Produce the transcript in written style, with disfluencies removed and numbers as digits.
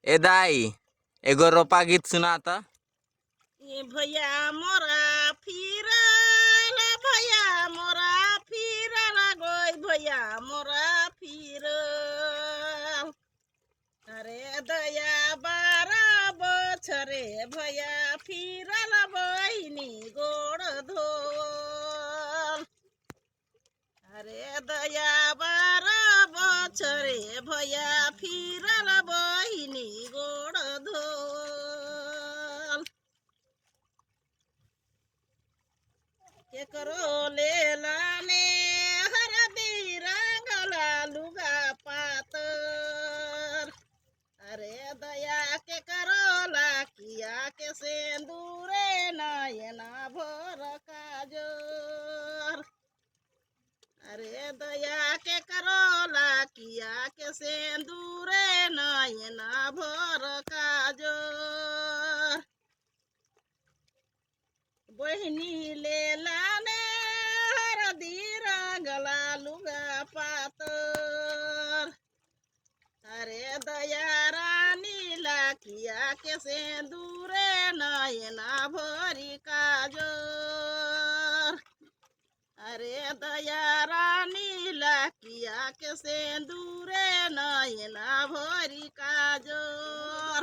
ए दाई एगो रोपा गीत सुना था। ए भैया मोरा फिरल भैया मोरा फिरल गोई भैया मोरा फिरल अरे दया बारा बछरे भैया फिरल बहिनी गोड़ धोल अरे दया बारा बछरे भैया फिरल बहिनी गोड़ धोल केकरो लेलाने हरदी रंगला लुगा पातर अरे दया के करोला किया के सेंदूरे नयना भोर काजोर अरे दया के करोला किया के सेंदूरे नयना भोर काजोर बहिनी लेलाने हरदी रंगला लुगा पातर अरे दया रानी लाखिया के सेंदूरे नयना भोरी काजोर अरे दया रानी लाखिया के सेंदूरे नयना भोरी काजोर।